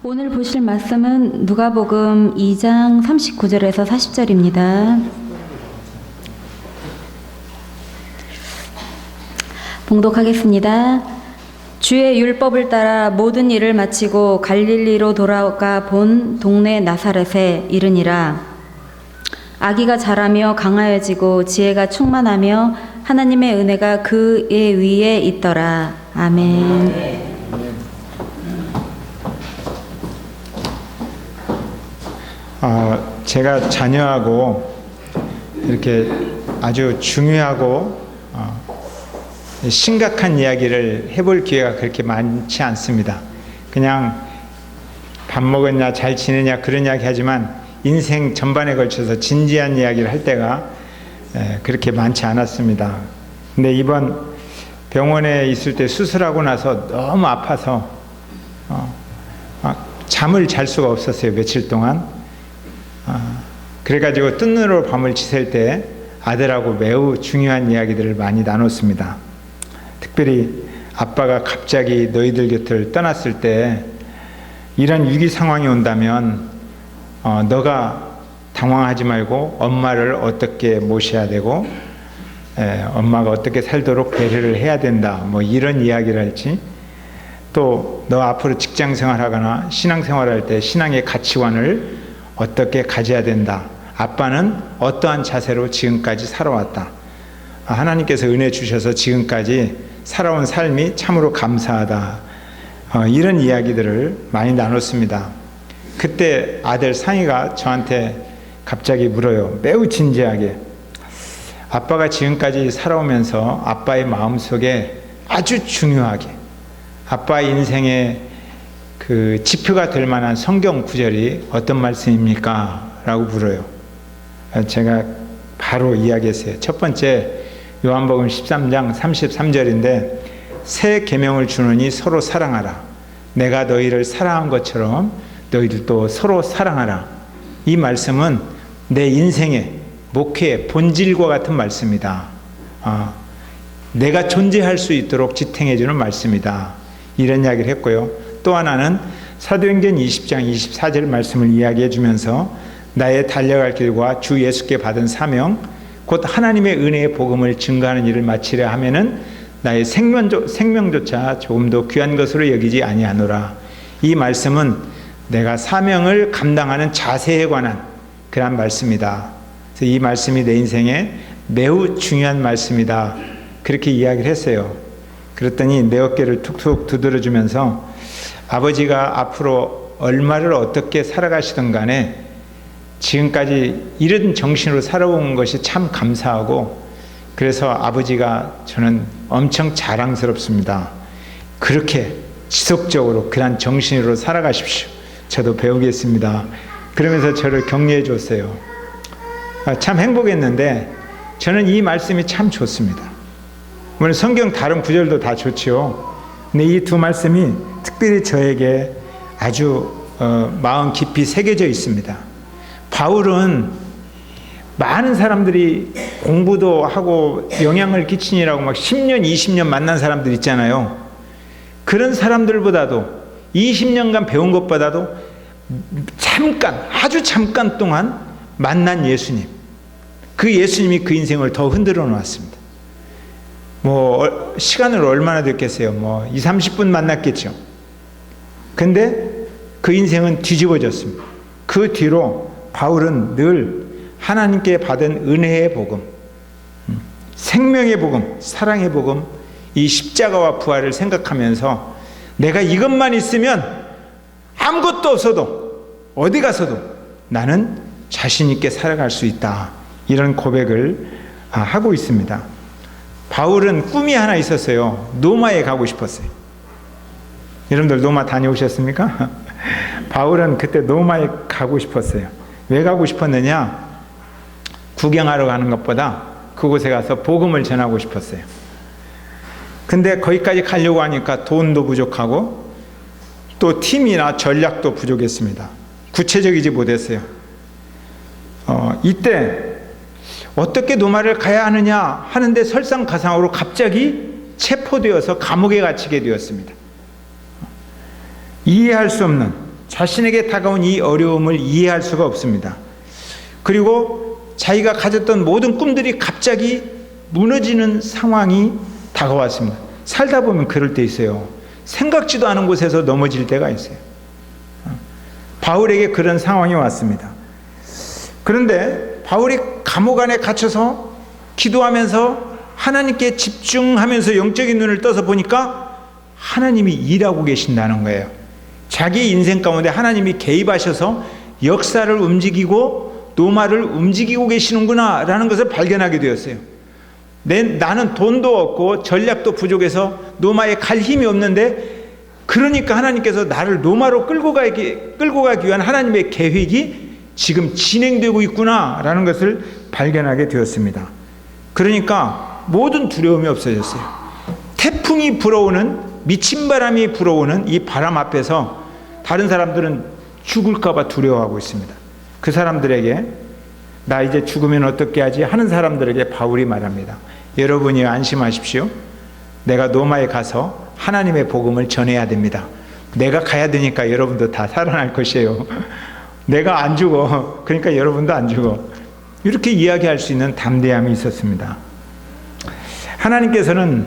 오늘 보실 말씀은 누가복음 2장 39절에서 40절입니다. 봉독하겠습니다. 주의 율법을 따라 모든 일을 마치고 갈릴리로 돌아가 본 동네 나사렛에 이르니라. 아기가 자라며 강하여지고 지혜가 충만하며 하나님의 은혜가 그의 위에 있더라. 아멘. 제가 자녀하고 이렇게 아주 중요하고 심각한 이야기를 해볼 기회가 그렇게 많지 않습니다. 그냥 밥 먹었냐, 잘 지내냐 그런 이야기 하지만 인생 전반에 걸쳐서 진지한 이야기를 할 때가 그렇게 많지 않았습니다. 근데 이번 병원에 있을 때 수술하고 나서 너무 아파서 잠을 잘 수가 없었어요, 며칠 동안. 그래가지고 뜬 눈으로 밤을 지샐 때 아들하고 매우 중요한 이야기들을 많이 나눴습니다. 특별히 아빠가 갑자기 너희들 곁을 떠났을 때 이런 위기 상황이 온다면 너가 당황하지 말고 엄마를 어떻게 모셔야 되고 엄마가 어떻게 살도록 배려를 해야 된다, 뭐 이런 이야기를 할지, 또 너 앞으로 직장 생활하거나 신앙 생활할 때 신앙의 가치관을 어떻게 가져야 된다, 아빠는 어떠한 자세로 지금까지 살아왔다, 하나님께서 은혜 주셔서 지금까지 살아온 삶이 참으로 감사하다, 이런 이야기들을 많이 나눴습니다. 그때 아들 상희가 저한테 갑자기 물어요. 매우 진지하게. 아빠가 지금까지 살아오면서 아빠의 마음속에 아주 중요하게 아빠의 인생의 그 지표가 될 만한 성경 구절이 어떤 말씀입니까? 라고 물어요. 제가 바로 이야기했어요. 첫 번째, 요한복음 13장 33절인데 새 계명을 주노니 서로 사랑하라. 내가 너희를 사랑한 것처럼 너희들도 서로 사랑하라. 이 말씀은 내 인생의 목회의 본질과 같은 말씀이다. 내가 존재할 수 있도록 지탱해 주는 말씀이다. 이런 이야기를 했고요. 또 하나는 사도행전 20장 24절 말씀을 이야기해 주면서 나의 달려갈 길과 주 예수께 받은 사명, 곧 하나님의 은혜의 복음을 증거하는 일을 마치려 하면은 나의 생명조차 조금 더 귀한 것으로 여기지 아니하노라. 이 말씀은 내가 사명을 감당하는 자세에 관한 그런 말씀이다. 그래서 이 말씀이 내 인생에 매우 중요한 말씀이다. 그렇게 이야기를 했어요. 그랬더니 내 어깨를 툭툭 두드려주면서 아버지가 앞으로 얼마를 어떻게 살아가시든 간에 지금까지 이런 정신으로 살아온 것이 참 감사하고, 그래서 아버지가 저는 엄청 자랑스럽습니다. 그렇게 지속적으로 그런 정신으로 살아가십시오. 저도 배우겠습니다. 그러면서 저를 격려해 줬어요. 참 행복했는데 저는 이 말씀이 참 좋습니다. 물론 성경 다른 구절도 다 좋지요. 근데 이 두 말씀이 특별히 저에게 아주 마음 깊이 새겨져 있습니다. 바울은 많은 사람들이 공부도 하고 영향을 끼치니라고 막 10년, 20년 만난 사람들 있잖아요. 그런 사람들보다도 20년간 배운 것보다도 잠깐, 아주 잠깐 동안 만난 예수님, 그 예수님이 그 인생을 더 흔들어 놓았습니다. 뭐 시간을 얼마나 됐겠어요? 뭐 20, 30분 만났겠죠. 근데 그 인생은 뒤집어졌습니다. 그 뒤로 바울은 늘 하나님께 받은 은혜의 복음, 생명의 복음, 사랑의 복음, 이 십자가와 부활을 생각하면서 내가 이것만 있으면 아무것도 없어도 어디 가서도 나는 자신 있게 살아갈 수 있다, 이런 고백을 하고 있습니다. 바울은 꿈이 하나 있었어요. 로마에 가고 싶었어요. 여러분들 로마 다녀오셨습니까? 바울은 그때 로마에 가고 싶었어요. 왜 가고 싶었느냐? 구경하러 가는 것보다 그곳에 가서 복음을 전하고 싶었어요. 근데 거기까지 가려고 하니까 돈도 부족하고 또 팀이나 전략도 부족했습니다. 구체적이지 못했어요. 이때 어떻게 로마를 가야 하느냐 하는데 설상가상으로 갑자기 체포되어서 감옥에 갇히게 되었습니다. 이해할 수 없는 자신에게 다가온 이 어려움을 이해할 수가 없습니다. 그리고 자기가 가졌던 모든 꿈들이 갑자기 무너지는 상황이 다가왔습니다. 살다 보면 그럴 때 있어요. 생각지도 않은 곳에서 넘어질 때가 있어요. 바울에게 그런 상황이 왔습니다. 그런데 바울이 감옥 안에 갇혀서 기도하면서 하나님께 집중하면서 영적인 눈을 떠서 보니까 하나님이 일하고 계신다는 거예요. 자기 인생 가운데 하나님이 개입하셔서 역사를 움직이고 노마를 움직이고 계시는구나 라는 것을 발견하게 되었어요. 나는 돈도 없고 전략도 부족해서 노마에 갈 힘이 없는데, 그러니까 하나님께서 나를 노마로 끌고 가기 위한 하나님의 계획이 지금 진행되고 있구나 라는 것을 발견하게 되었습니다. 그러니까 모든 두려움이 없어졌어요. 태풍이 불어오는, 미친 바람이 불어오는 이 바람 앞에서 다른 사람들은 죽을까 봐 두려워하고 있습니다. 그 사람들에게 나 이제 죽으면 어떻게 하지 하는 사람들에게 바울이 말합니다. 여러분이 안심하십시오. 내가 노마에 가서 하나님의 복음을 전해야 됩니다. 내가 가야 되니까 여러분도 다 살아날 것이에요. 내가 안 죽어. 그러니까 여러분도 안 죽어. 이렇게 이야기할 수 있는 담대함이 있었습니다. 하나님께서는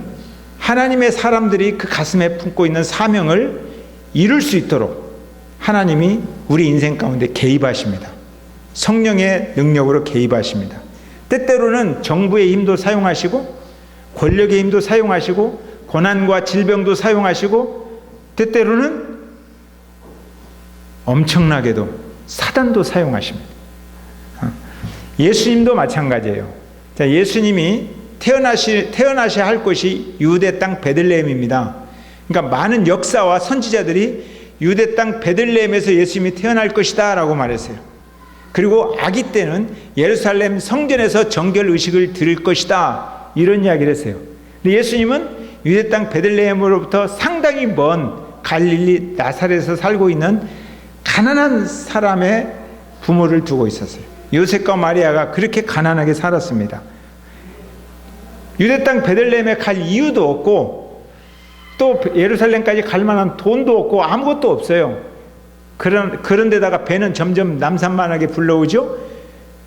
하나님의 사람들이 그 가슴에 품고 있는 사명을 이룰 수 있도록 하나님이 우리 인생 가운데 개입하십니다. 성령의 능력으로 개입하십니다. 때때로는 정부의 힘도 사용하시고 권력의 힘도 사용하시고 고난과 질병도 사용하시고 때때로는 엄청나게도 사단도 사용하십니다. 예수님도 마찬가지예요. 자, 예수님이 태어나셔야 할 곳이 유대 땅 베들레헴입니다. 그러니까 많은 역사와 선지자들이 유대 땅 베들레헴에서 예수님이 태어날 것이다 라고 말했어요. 그리고 아기 때는 예루살렘 성전에서 정결 의식을 드릴 것이다 이런 이야기를 했어요. 근데 예수님은 유대 땅 베들레헴으로부터 상당히 먼 갈릴리 나사렛에서 살고 있는 가난한 사람의 부모를 두고 있었어요. 요셉과 마리아가 그렇게 가난하게 살았습니다. 유대 땅 베들레헴에 갈 이유도 없고 또 예루살렘까지 갈 만한 돈도 없고 아무것도 없어요. 그런 데다가 배는 점점 남산만하게 불러오죠.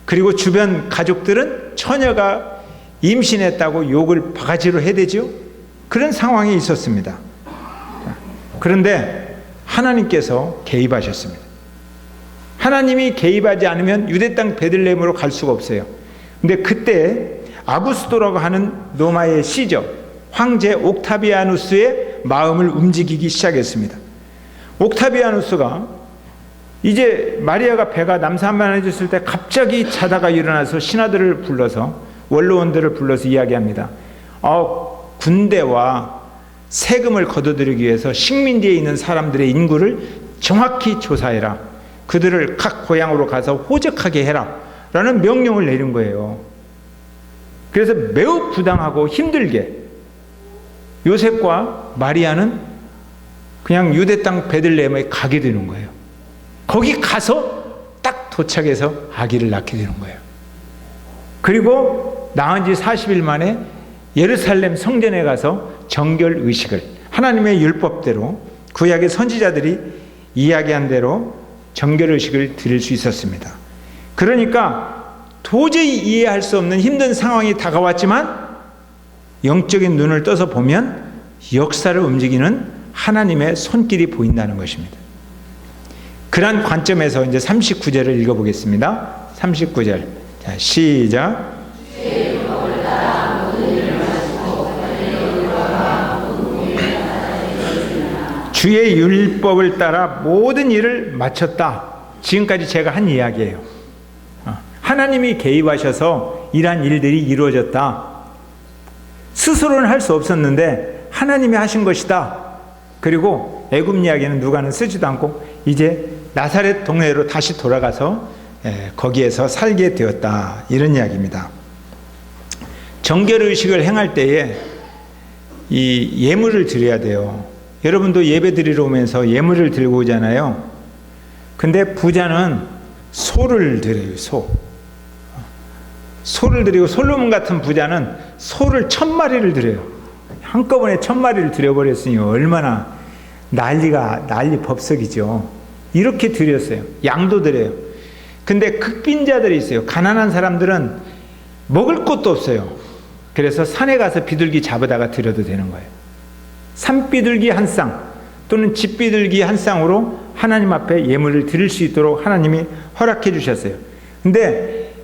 그리고 주변 가족들은 처녀가 임신했다고 욕을 바가지로 해대죠. 그런 상황이 있었습니다. 그런데 하나님께서 개입하셨습니다. 하나님이 개입하지 않으면 유대 땅 베들레헴으로 갈 수가 없어요. 근데 그때 아구스도라고 하는 로마의 시저 황제 옥타비아누스의 마음을 움직이기 시작했습니다. 옥타비아누스가 이제 마리아가 배가 남산만해졌을 때 갑자기 자다가 일어나서 신하들을 불러서 원로원들을 불러서 이야기합니다. 군대와 세금을 거둬들이기 위해서 식민지에 있는 사람들의 인구를 정확히 조사해라. 그들을 각 고향으로 가서 호적하게 해라 라는 명령을 내린 거예요. 그래서 매우 부당하고 힘들게 요셉과 마리아는 그냥 유대 땅 베들레헴에 가게 되는 거예요. 거기 가서 딱 도착해서 아기를 낳게 되는 거예요. 그리고 낳은 지 40일 만에 예루살렘 성전에 가서 정결 의식을 하나님의 율법대로 구약의 선지자들이 이야기한 대로 정결 의식을 드릴 수 있었습니다. 그러니까 도저히 이해할 수 없는 힘든 상황이 다가왔지만 영적인 눈을 떠서 보면 역사를 움직이는 하나님의 손길이 보인다는 것입니다. 그런 관점에서 이제 39절을 읽어보겠습니다. 39절. 자, 시작. 주의 율법을 따라 모든 일을 마쳤다. 지금까지 제가 한 이야기예요. 하나님이 개입하셔서 이러한 일들이 이루어졌다. 스스로는 할 수 없었는데 하나님이 하신 것이다. 그리고 애굽 이야기는 누가는 쓰지도 않고 이제 나사렛 동네로 다시 돌아가서 거기에서 살게 되었다. 이런 이야기입니다. 정결의식을 행할 때에 이 예물을 드려야 돼요. 여러분도 예배 드리러 오면서 예물을 들고 오잖아요. 근데 부자는 소를 드려요. 소를 드리고 솔로몬 같은 부자는 소를 1000마리를 드려요. 한꺼번에 1000마리를 드려버렸으니 얼마나 난리 법석이죠. 이렇게 드렸어요. 양도 드려요. 근데 극빈자들이 있어요. 가난한 사람들은 먹을 것도 없어요. 그래서 산에 가서 비둘기 잡아다가 드려도 되는 거예요. 산비둘기 한 쌍 또는 집비둘기 한 쌍으로 하나님 앞에 예물을 드릴 수 있도록 하나님이 허락해 주셨어요. 근데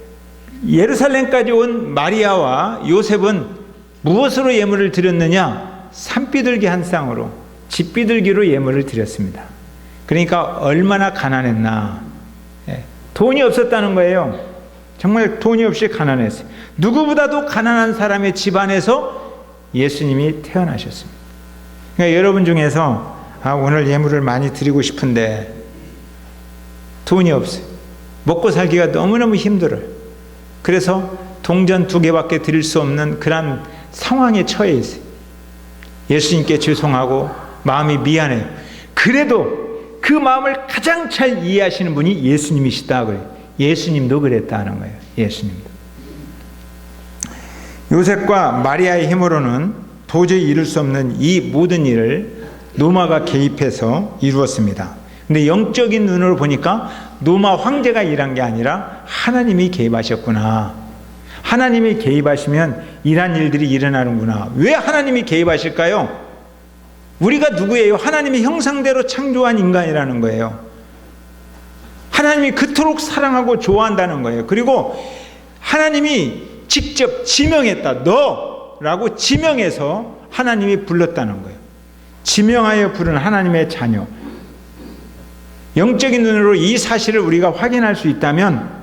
예루살렘까지 온 마리아와 요셉은 무엇으로 예물을 드렸느냐? 산비둘기 한 쌍으로, 집비둘기로 예물을 드렸습니다. 그러니까 얼마나 가난했나. 돈이 없었다는 거예요. 정말 돈이 없이 가난했어요. 누구보다도 가난한 사람의 집안에서 예수님이 태어나셨습니다. 그러니까 여러분 중에서 오늘 예물을 많이 드리고 싶은데 돈이 없어요. 먹고 살기가 너무너무 힘들어요. 그래서 동전 2개밖에 드릴 수 없는 그런 상황에 처해 있어요. 예수님께 죄송하고 마음이 미안해요. 그래도 그 마음을 가장 잘 이해하시는 분이 예수님이시다 그래요. 예수님도 그랬다는 거예요. 예수님도. 요셉과 마리아의 힘으로는 도저히 이룰 수 없는 이 모든 일을 노마가 개입해서 이루었습니다. 근데 영적인 눈으로 보니까 노마 황제가 일한 게 아니라 하나님이 개입하셨구나. 하나님이 개입하시면 이런 일들이 일어나는구나. 왜 하나님이 개입하실까요? 우리가 누구예요? 하나님의 형상대로 창조한 인간이라는 거예요. 하나님이 그토록 사랑하고 좋아한다는 거예요. 그리고 하나님이 직접 지명했다. 너라고 지명해서 하나님이 불렀다는 거예요. 지명하여 부른 하나님의 자녀. 영적인 눈으로 이 사실을 우리가 확인할 수 있다면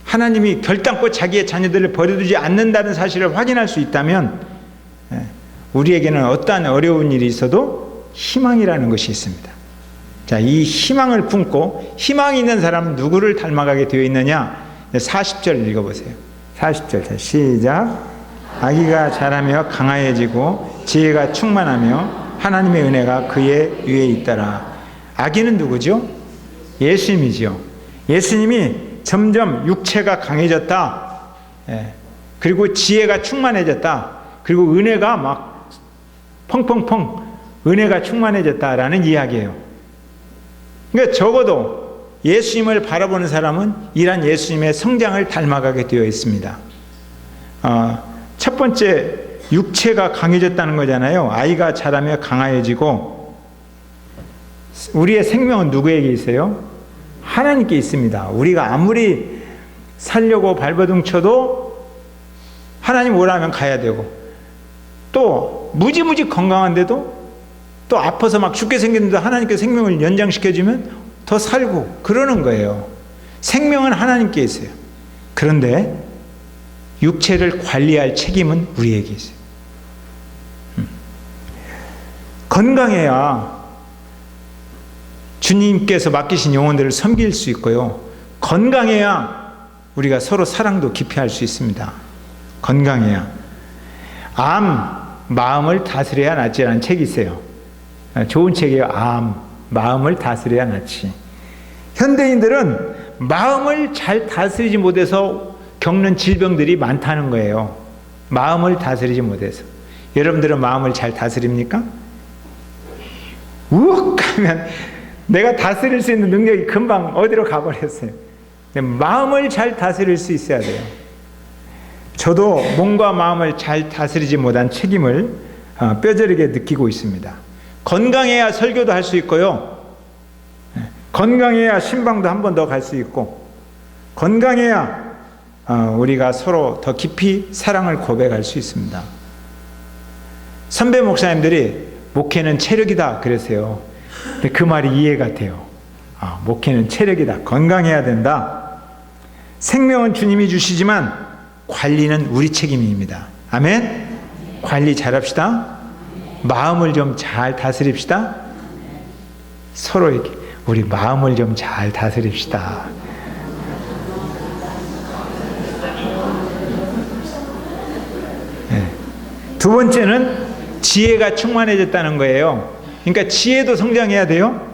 하나님이 결단코 자기의 자녀들을 버려두지 않는다는 사실을 확인할 수 있다면 우리에게는 어떠한 어려운 일이 있어도 희망이라는 것이 있습니다. 자, 이 희망을 품고 희망이 있는 사람은 누구를 닮아가게 되어 있느냐? 40절 읽어보세요. 40절. 자, 시작. 아기가 자라며 강하여지고 지혜가 충만하며 하나님의 은혜가 그의 위에 있더라. 아기는 누구죠? 예수님이죠. 예수님이 점점 육체가 강해졌다. 그리고 지혜가 충만해졌다. 그리고 은혜가 막 펑펑펑 은혜가 충만해졌다라는 이야기예요. 그러니까 적어도 예수님을 바라보는 사람은 이러한 예수님의 성장을 닮아가게 되어 있습니다. 첫 번째 육체가 강해졌다는 거잖아요. 아이가 자라며 강하여지고 우리의 생명은 누구에게 있어요? 하나님께 있습니다. 우리가 아무리 살려고 발버둥 쳐도 하나님 오라면 가야 되고 또 무지무지 건강한데도 또 아파서 막 죽게 생겼는데 하나님께 생명을 연장시켜주면 더 살고 그러는 거예요. 생명은 하나님께 있어요. 그런데 육체를 관리할 책임은 우리에게 있어요. 건강해야 주님께서 맡기신 영혼들을 섬길 수 있고요. 건강해야 우리가 서로 사랑도 깊이 할 수 있습니다. 건강해야. 마음을 다스려야 낫지라는 책이 있어요. 좋은 책이에요. 마음을 다스려야 낫지. 현대인들은 마음을 잘 다스리지 못해서 겪는 질병들이 많다는 거예요. 마음을 다스리지 못해서. 여러분들은 마음을 잘 다스립니까? 우욱 하면 내가 다스릴 수 있는 능력이 금방 어디로 가버렸어요. 마음을 잘 다스릴 수 있어야 돼요. 저도 몸과 마음을 잘 다스리지 못한 책임을 뼈저리게 느끼고 있습니다. 건강해야 설교도 할 수 있고요. 건강해야 신방도 한 번 더 갈 수 있고 건강해야 우리가 서로 더 깊이 사랑을 고백할 수 있습니다. 선배 목사님들이 목회는 체력이다 그랬어요. 근데 그 말이 이해가 돼요. 목회는 체력이다. 건강해야 된다. 생명은 주님이 주시지만 관리는 우리 책임입니다. 아멘? 관리 잘합시다. 마음을 좀 잘 다스립시다. 서로에게 우리 마음을 좀 잘 다스립시다. 네. 두 번째는 지혜가 충만해졌다는 거예요. 그러니까 지혜도 성장해야 돼요.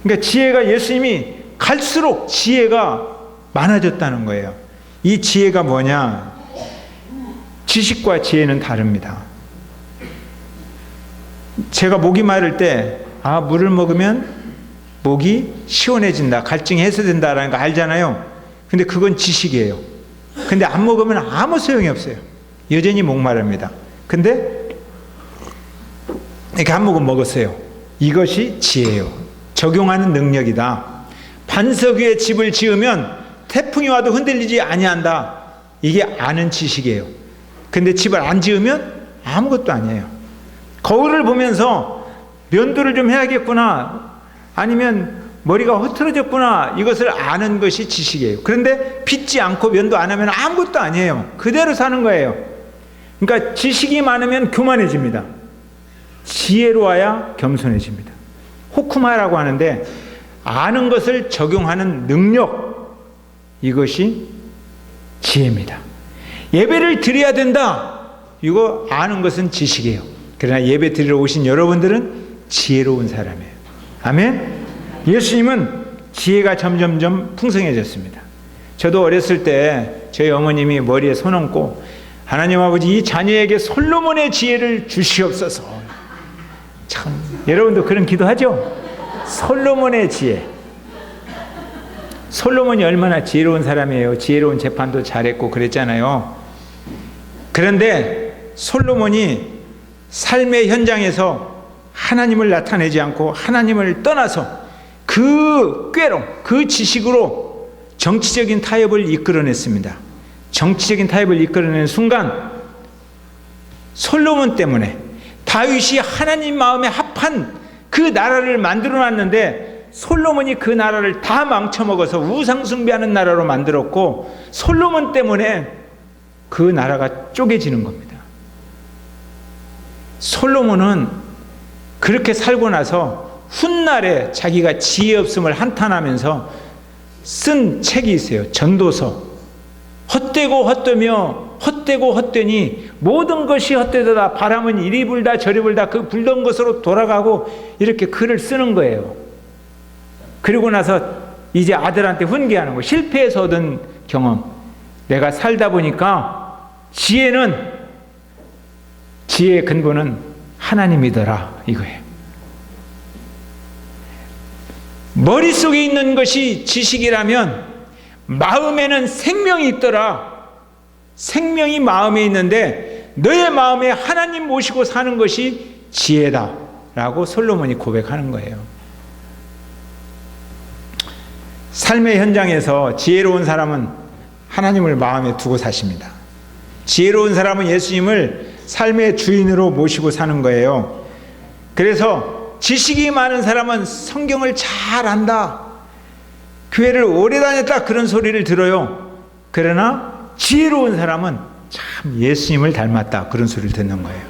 그러니까 지혜가 예수님이 갈수록 지혜가 많아졌다는 거예요. 이 지혜가 뭐냐? 지식과 지혜는 다릅니다. 제가 목이 마를 때 물을 먹으면 목이 시원해진다, 갈증이 해소된다라는 거 알잖아요. 근데 그건 지식이에요. 근데 안 먹으면 아무 소용이 없어요. 여전히 목마릅니다. 근데 이렇게 한 모금 먹었어요. 이것이 지혜예요. 적용하는 능력이다. 반석 위에 집을 지으면 태풍이 와도 흔들리지 아니한다. 이게 아는 지식이에요. 근데 집을 안 지으면 아무것도 아니에요. 거울을 보면서 면도를 좀 해야겠구나, 아니면 머리가 흐트러졌구나, 이것을 아는 것이 지식이에요. 그런데 빚지 않고 면도 안 하면 아무것도 아니에요. 그대로 사는 거예요. 그러니까 지식이 많으면 교만해집니다. 지혜로워야 겸손해집니다. 호쿠마라고 하는데 아는 것을 적용하는 능력, 이것이 지혜입니다. 예배를 드려야 된다, 이거 아는 것은 지식이에요. 그러나 예배 드리러 오신 여러분들은 지혜로운 사람이에요. 아멘. 예수님은 지혜가 점점점 풍성해졌습니다. 저도 어렸을 때 저희 어머님이 머리에 손 얹고 하나님 아버지 이 자녀에게 솔로몬의 지혜를 주시옵소서. 참, 여러분도 그런 기도하죠? 솔로몬의 지혜. 솔로몬이 얼마나 지혜로운 사람이에요. 지혜로운 재판도 잘했고 그랬잖아요. 그런데 솔로몬이 삶의 현장에서 하나님을 나타내지 않고 하나님을 떠나서 그 꾀로, 그 지식으로 정치적인 타협을 이끌어냈습니다. 정치적인 타협을 이끌어내는 순간 솔로몬 때문에 다윗이 하나님 마음에 합한 그 나라를 만들어놨는데 솔로몬이 그 나라를 다 망쳐먹어서 우상숭배하는 나라로 만들었고, 솔로몬 때문에 그 나라가 쪼개지는 겁니다. 솔로몬은 그렇게 살고 나서 훗날에 자기가 지혜 없음을 한탄하면서 쓴 책이 있어요. 전도서. 헛되고 헛되며 헛되고 헛되니 모든 것이 헛되다. 바람은 이리 불다 저리 불다. 그 불던 것으로 돌아가고, 이렇게 글을 쓰는 거예요. 그리고 나서 이제 아들한테 훈계하는 거. 실패해서 얻은 경험. 내가 살다 보니까 지혜의 근본은 하나님이더라, 이거예요. 머릿속에 있는 것이 지식이라면 마음에는 생명이 있더라. 생명이 마음에 있는데 너의 마음에 하나님 모시고 사는 것이 지혜다 라고 솔로몬이 고백하는 거예요. 삶의 현장에서 지혜로운 사람은 하나님을 마음에 두고 사십니다. 지혜로운 사람은 예수님을 삶의 주인으로 모시고 사는 거예요. 그래서 지식이 많은 사람은 성경을 잘 안다, 교회를 오래 다녔다, 그런 소리를 들어요. 그러나 지혜로운 사람은 참 예수님을 닮았다, 그런 소리를 듣는 거예요.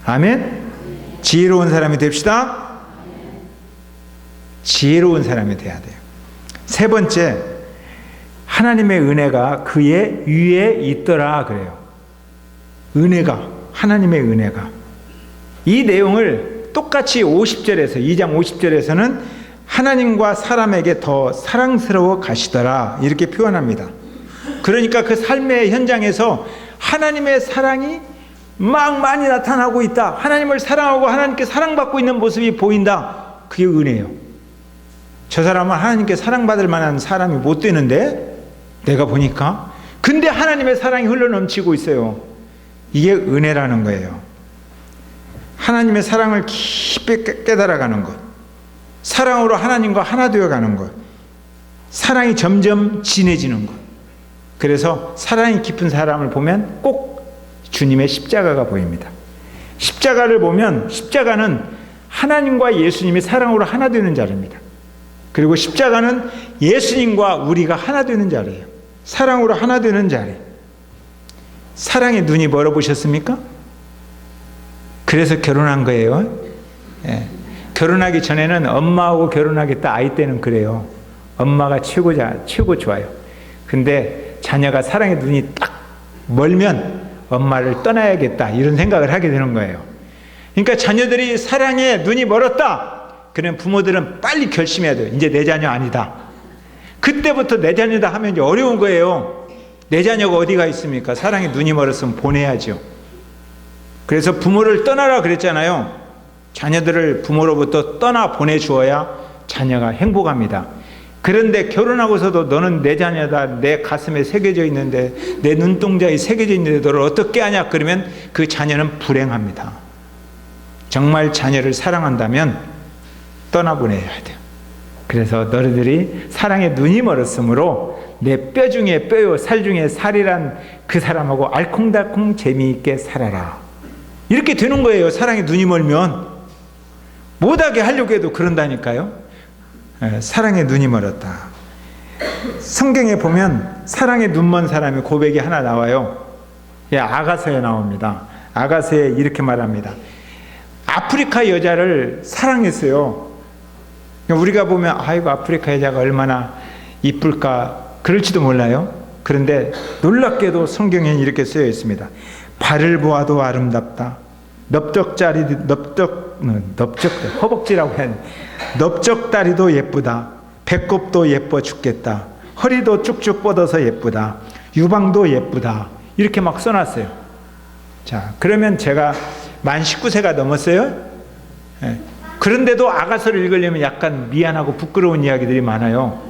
아멘. 지혜로운 사람이 됩시다. 지혜로운 사람이 돼야 돼요. 세 번째, 하나님의 은혜가 그의 위에 있더라 그래요. 은혜가, 하나님의 은혜가. 이 내용을 똑같이 50절에서, 2장 50절에서는 하나님과 사람에게 더 사랑스러워 가시더라, 이렇게 표현합니다. 그러니까 그 삶의 현장에서 하나님의 사랑이 막 많이 나타나고 있다. 하나님을 사랑하고 하나님께 사랑받고 있는 모습이 보인다. 그게 은혜예요. 저 사람은 하나님께 사랑받을 만한 사람이 못 되는데 내가 보니까, 근데 하나님의 사랑이 흘러넘치고 있어요. 이게 은혜라는 거예요. 하나님의 사랑을 깊이 깨달아가는 것, 사랑으로 하나님과 하나 되어가는 것, 사랑이 점점 진해지는 것. 그래서 사랑이 깊은 사람을 보면 꼭 주님의 십자가가 보입니다. 십자가를 보면 십자가는 하나님과 예수님이 사랑으로 하나 되는 자리입니다. 그리고 십자가는 예수님과 우리가 하나 되는 자리예요. 사랑으로 하나 되는 자리. 사랑에 눈이 멀어보셨습니까? 그래서 결혼한 거예요. 예. 결혼하기 전에는 엄마하고 결혼하겠다, 아이 때는 그래요. 엄마가 최고 좋아요. 근데 자녀가 사랑의 눈이 딱 멀면 엄마를 떠나야겠다, 이런 생각을 하게 되는 거예요. 그러니까 자녀들이 사랑에 눈이 멀었다, 그러면 부모들은 빨리 결심해야 돼요. 이제 내 자녀 아니다. 그때부터 내 자녀다 하면 이제 어려운 거예요. 내 자녀가 어디가 있습니까? 사랑에 눈이 멀었으면 보내야죠. 그래서 부모를 떠나라 그랬잖아요. 자녀들을 부모로부터 떠나 보내주어야 자녀가 행복합니다. 그런데 결혼하고서도 너는 내 자녀다, 내 가슴에 새겨져 있는데, 내 눈동자에 새겨져 있는데 너를 어떻게 하냐? 그러면 그 자녀는 불행합니다. 정말 자녀를 사랑한다면 떠나보내야 돼요. 그래서 너희들이 사랑에 눈이 멀었으므로 내 뼈 중에 뼈요 살 중에 살이란 그 사람하고 알콩달콩 재미있게 살아라. 이렇게 되는 거예요. 사랑에 눈이 멀면. 못하게 하려고 해도 그런다니까요. 사랑에 눈이 멀었다. 성경에 보면 사랑에 눈먼 사람의 고백이 하나 나와요. 아가서에 나옵니다. 아가서에 이렇게 말합니다. 아프리카 여자를 사랑했어요. 우리가 보면 아이고 아프리카 여자가 얼마나 이쁠까 그럴지도 몰라요. 그런데 놀랍게도 성경에는 이렇게 쓰여 있습니다. 발을 보아도 아름답다. 허벅지라고 해야 돼. 넓적다리도 예쁘다. 배꼽도 예뻐 죽겠다. 허리도 쭉쭉 뻗어서 예쁘다. 유방도 예쁘다. 이렇게 막 써놨어요. 자, 그러면 제가 만 19세가 넘었어요. 그런데도 아가서를 읽으려면 약간 미안하고 부끄러운 이야기들이 많아요.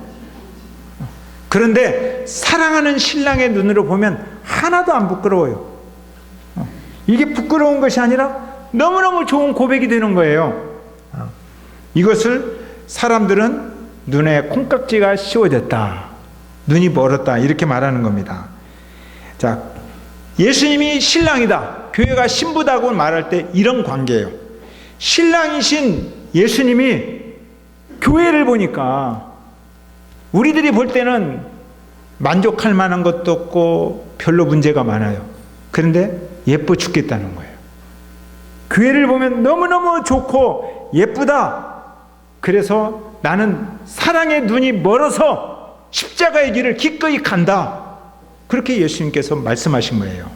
그런데 사랑하는 신랑의 눈으로 보면 하나도 안 부끄러워요. 이게 부끄러운 것이 아니라 너무너무 좋은 고백이 되는 거예요. 이것을 사람들은 눈에 콩깍지가 씌워졌다, 눈이 멀었다, 이렇게 말하는 겁니다. 자, 예수님이 신랑이다, 교회가 신부다고 말할 때 이런 관계예요. 신랑이신 예수님이 교회를 보니까 우리들이 볼 때는 만족할 만한 것도 없고 별로 문제가 많아요. 그런데 예뻐 죽겠다는 거예요. 교회를 보면 너무너무 좋고 예쁘다. 그래서 나는 사랑의 눈이 멀어서 십자가의 길을 기꺼이 간다. 그렇게 예수님께서 말씀하신 거예요.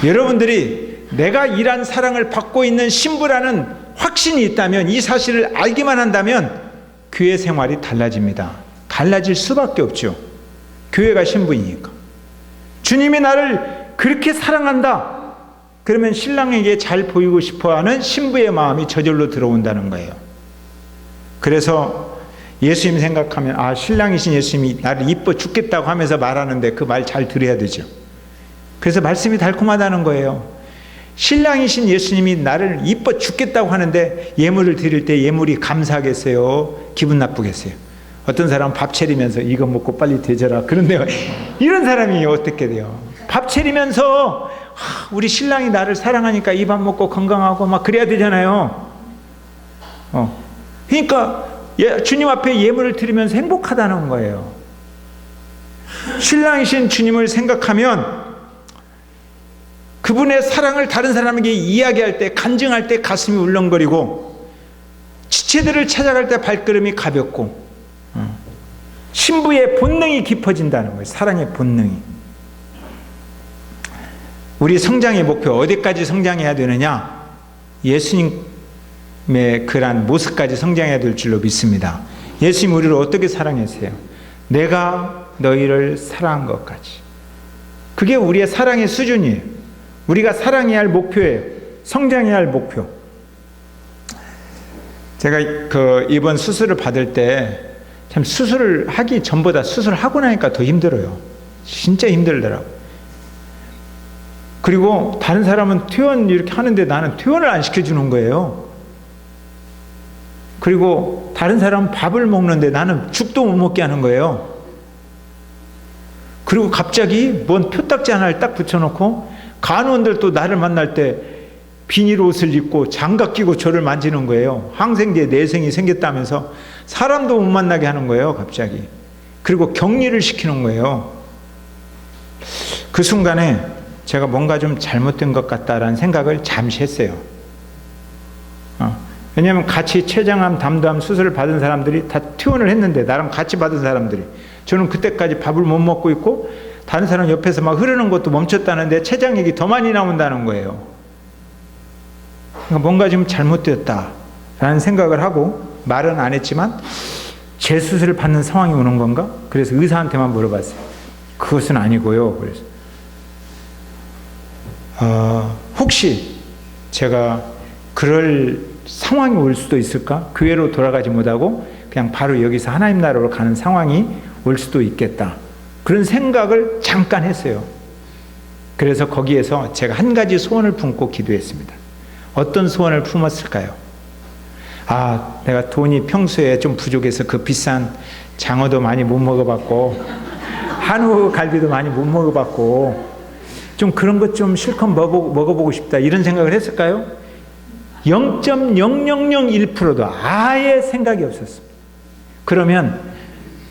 여러분들이 내가 이란 사랑을 받고 있는 신부라는 확신이 있다면, 이 사실을 알기만 한다면 교회 생활이 달라집니다. 달라질 수밖에 없죠. 교회가 신부이니까. 주님이 나를 그렇게 사랑한다. 그러면 신랑에게 잘 보이고 싶어하는 신부의 마음이 저절로 들어온다는 거예요. 그래서 예수님 생각하면 신랑이신 예수님이 나를 이뻐 죽겠다고 하면서 말하는데 그 말 잘 들어야 되죠. 그래서 말씀이 달콤하다는 거예요. 신랑이신 예수님이 나를 이뻐 죽겠다고 하는데 예물을 드릴 때 예물이 감사하겠어요? 기분 나쁘겠어요? 어떤 사람은 밥 차리면서 이거 먹고 빨리 되져라. 그런데 이런 사람이 어떻게 돼요? 밥 차리면서 우리 신랑이 나를 사랑하니까 이 밥 먹고 건강하고 막 그래야 되잖아요. 그러니까 주님 앞에 예물을 드리면서 행복하다는 거예요. 신랑이신 주님을 생각하면 그분의 사랑을 다른 사람에게 이야기할 때, 간증할 때 가슴이 울렁거리고, 지체들을 찾아갈 때 발걸음이 가볍고, 신부의 본능이 깊어진다는 거예요. 사랑의 본능이. 우리 성장의 목표, 어디까지 성장해야 되느냐? 예수님의 그러한 모습까지 성장해야 될 줄로 믿습니다. 예수님 우리를 어떻게 사랑했어요? 내가 너희를 사랑한 것까지. 그게 우리의 사랑의 수준이에요. 우리가 사랑해야 할 목표예요. 성장해야 할 목표. 제가 이번 수술을 받을 때 참 수술을 하기 전보다 수술을 하고 나니까 더 힘들어요. 진짜 힘들더라고요. 그리고 다른 사람은 퇴원 이렇게 하는데 나는 퇴원을 안 시켜주는 거예요. 그리고 다른 사람은 밥을 먹는데 나는 죽도 못 먹게 하는 거예요. 그리고 갑자기 뭔 표딱지 하나를 딱 붙여놓고 간호원들도 나를 만날 때 비닐 옷을 입고 장갑 끼고 저를 만지는 거예요. 항생제 내성이 생겼다면서 사람도 못 만나게 하는 거예요, 갑자기. 그리고 격리를 시키는 거예요. 그 순간에 제가 뭔가 좀 잘못된 것 같다라는 생각을 잠시 했어요. 왜냐하면 같이 췌장암, 담도암 수술을 받은 사람들이 다 퇴원을 했는데, 나랑 같이 받은 사람들이, 저는 그때까지 밥을 못 먹고 있고 다른 사람 옆에서 막 흐르는 것도 멈췄다는데 췌장액이 더 많이 나온다는 거예요. 그러니까 뭔가 좀 잘못되었다라는 생각을 하고 말은 안 했지만 재수술을 받는 상황이 오는 건가? 그래서 의사한테만 물어봤어요. 그것은 아니고요. 그래서 혹시 제가 그럴 상황이 올 수도 있을까? 교회로 돌아가지 못하고 그냥 바로 여기서 하나님 나라로 가는 상황이 올 수도 있겠다. 그런 생각을 잠깐 했어요. 그래서 거기에서 제가 한 가지 소원을 품고 기도했습니다. 어떤 소원을 품었을까요? 내가 돈이 평소에 좀 부족해서 그 비싼 장어도 많이 못 먹어봤고 한우 갈비도 많이 못 먹어봤고 좀 그런 것 좀 실컷 먹어보고 싶다, 이런 생각을 했을까요? 0.0001%도 아예 생각이 없었습니다. 그러면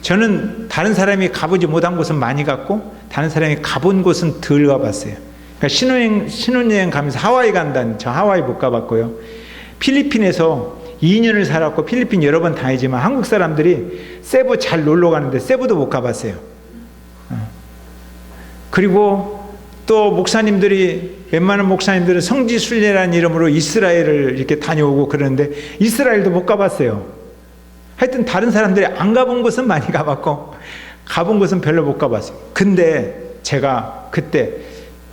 저는 다른 사람이 가보지 못한 곳은 많이 갔고 다른 사람이 가본 곳은 덜 가봤어요. 그러니까 신혼여행 가면서 하와이 간다는, 저 하와이 못 가봤고요. 필리핀에서 2년을 살았고 필리핀 여러 번 다니지만 한국 사람들이 세부 잘 놀러 가는데 세부도 못 가봤어요. 그리고 또 목사님들이, 웬만한 목사님들은 성지순례라는 이름으로 이스라엘을 이렇게 다녀오고 그러는데 이스라엘도 못 가봤어요. 하여튼 다른 사람들이 안 가본 곳은 많이 가봤고 가본 곳은 별로 못 가봤어요. 근데 제가 그때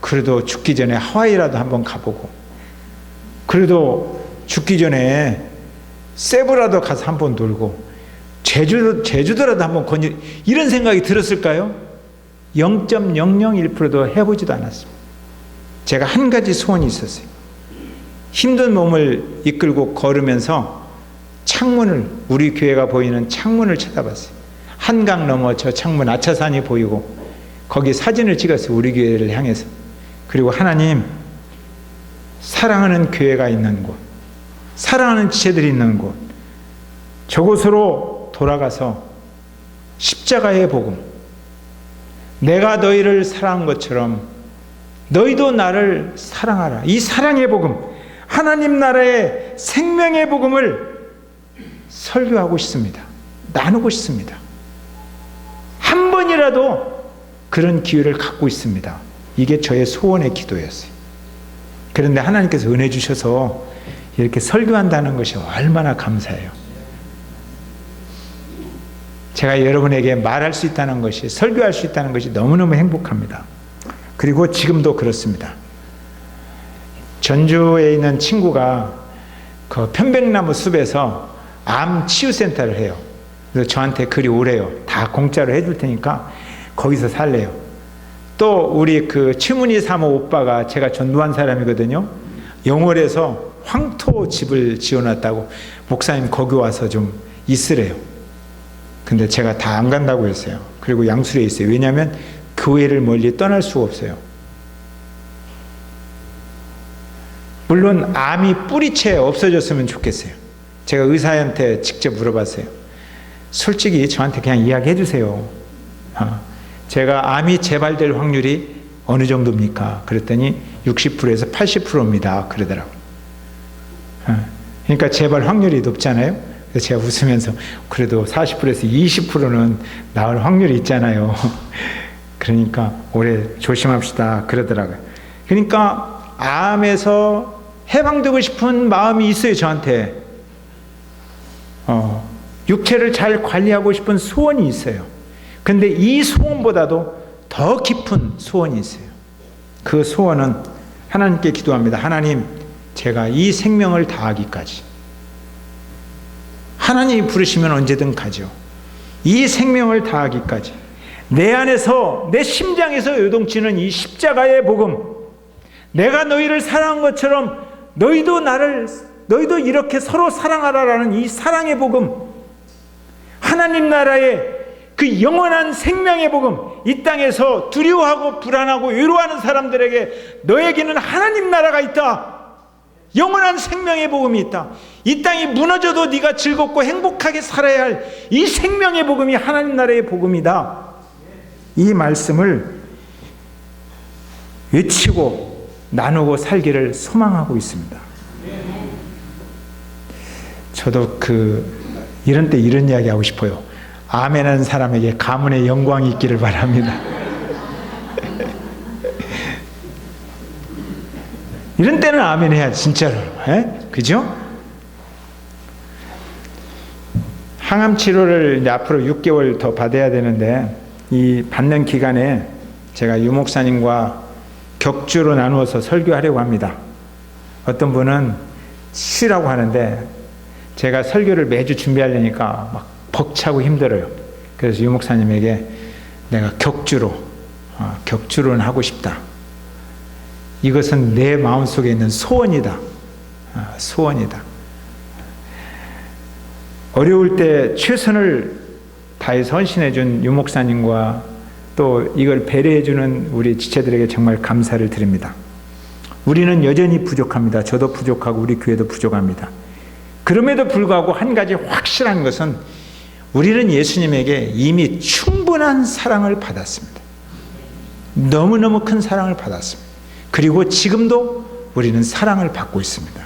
그래도 죽기 전에 하와이라도 한번 가보고, 그래도 죽기 전에 세부라도 가서 한번 놀고, 제주도라도 한번 이런 생각이 들었을까요? 0.001%도 해보지도 않았습니다. 제가 한 가지 소원이 있었어요. 힘든 몸을 이끌고 걸으면서 창문을, 우리 교회가 보이는 창문을 쳐다봤어요. 한강 넘어 저 창문 아차산이 보이고 거기 사진을 찍었어요. 우리 교회를 향해서. 그리고 하나님, 사랑하는 교회가 있는 곳, 사랑하는 지체들이 있는 곳, 저곳으로 돌아가서 십자가의 복음, 내가 너희를 사랑한 것처럼 너희도 나를 사랑하라, 이 사랑의 복음, 하나님 나라의 생명의 복음을 설교하고 싶습니다. 나누고 싶습니다. 한 번이라도 그런 기회를 갖고 있습니다. 이게 저의 소원의 기도였어요. 그런데 하나님께서 은혜 주셔서 이렇게 설교한다는 것이 얼마나 감사해요. 제가 여러분에게 말할 수 있다는 것이, 설교할 수 있다는 것이 너무너무 행복합니다. 그리고 지금도 그렇습니다. 전주에 있는 친구가 그 편백나무 숲에서 암 치유센터를 해요. 그래서 저한테 그리 오래요. 다 공짜로 해줄 테니까 거기서 살래요. 또 우리 그 최문희 사모 오빠가, 제가 전도한 사람이거든요. 영월에서 황토 집을 지어놨다고, 목사님 거기 와서 좀 있으래요. 근데 제가 다 안 간다고 했어요. 그리고 양수리에 있어요. 왜냐하면 교회를 멀리 떠날 수가 없어요. 물론 암이 뿌리채 없어졌으면 좋겠어요. 제가 의사한테 직접 물어봤어요. 솔직히 저한테 그냥 이야기해 주세요. 제가 암이 재발될 확률이 어느 정도입니까? 그랬더니 60%에서 80%입니다. 그러더라고요. 그러니까 재발 확률이 높잖아요. 그래서 제가 웃으면서 그래도 40%에서 20%는 나을 확률이 있잖아요. 그러니까 올해 조심합시다. 그러더라고요. 그러니까 암에서 해방되고 싶은 마음이 있어요. 저한테. 육체를 잘 관리하고 싶은 소원이 있어요. 근데 이 소원보다도 더 깊은 소원이 있어요. 그 소원은 하나님께 기도합니다. 하나님, 제가 이 생명을 다하기까지, 하나님이 부르시면 언제든 가죠. 이 생명을 다하기까지 내 안에서, 내 심장에서 요동치는 이 십자가의 복음, 내가 너희를 사랑한 것처럼 너희도 이렇게 서로 사랑하라라는 이 사랑의 복음, 하나님 나라의 그 영원한 생명의 복음, 이 땅에서 두려워하고 불안하고 외로워하는 사람들에게 너에게는 하나님 나라가 있다, 영원한 생명의 복음이 있다, 이 땅이 무너져도 네가 즐겁고 행복하게 살아야 할 이 생명의 복음이 하나님 나라의 복음이다, 이 말씀을 외치고 나누고 살기를 소망하고 있습니다. 저도 이런 때 이런 이야기 하고 싶어요. 아멘하는 사람에게 가문의 영광이 있기를 바랍니다. 이런 때는 아멘 해야 진짜로. 그죠? 항암 치료를 이제 앞으로 6개월 더 받아야 되는데, 이 받는 기간에 제가 유 목사님과 격주로 나누어서 설교하려고 합니다. 어떤 분은 쉬라고 하는데 제가 설교를 매주 준비하려니까 막 벅차고 힘들어요. 그래서 유 목사님에게 내가 격주로는 하고 싶다. 이것은 내 마음속에 있는 소원이다. 소원이다. 어려울 때 최선을 다해서 헌신해준 유 목사님과 또 이걸 배려해주는 우리 지체들에게 정말 감사를 드립니다. 우리는 여전히 부족합니다. 저도 부족하고 우리 교회도 부족합니다. 그럼에도 불구하고 한 가지 확실한 것은 우리는 예수님에게 이미 충분한 사랑을 받았습니다. 너무너무 큰 사랑을 받았습니다. 그리고 지금도 우리는 사랑을 받고 있습니다.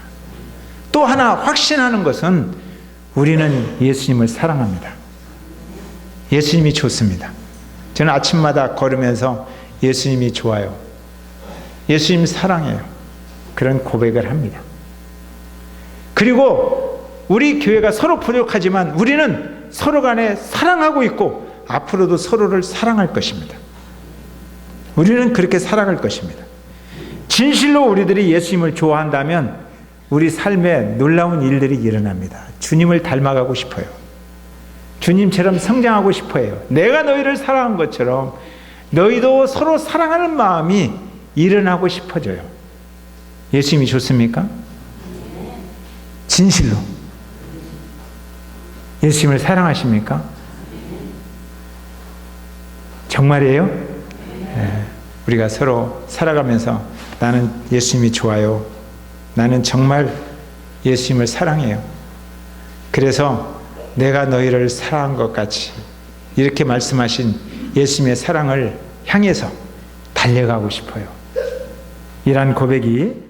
또 하나 확신하는 것은 우리는 예수님을 사랑합니다. 예수님이 좋습니다. 저는 아침마다 걸으면서 예수님이 좋아요. 예수님 사랑해요. 그런 고백을 합니다. 그리고 우리 교회가 서로 부족하지만 우리는 서로 간에 사랑하고 있고 앞으로도 서로를 사랑할 것입니다. 우리는 그렇게 살아갈 것입니다. 진실로 우리들이 예수님을 좋아한다면 우리 삶에 놀라운 일들이 일어납니다. 주님을 닮아가고 싶어요. 주님처럼 성장하고 싶어요. 내가 너희를 사랑한 것처럼 너희도 서로 사랑하는 마음이 일어나고 싶어져요. 예수님이 좋습니까? 진실로 예수님을 사랑하십니까? 정말이에요? 네. 우리가 서로 살아가면서 나는 예수님이 좋아요. 나는 정말 예수님을 사랑해요. 그래서 내가 너희를 사랑한 것 같이 이렇게 말씀하신 예수님의 사랑을 향해서 달려가고 싶어요. 이러한 고백이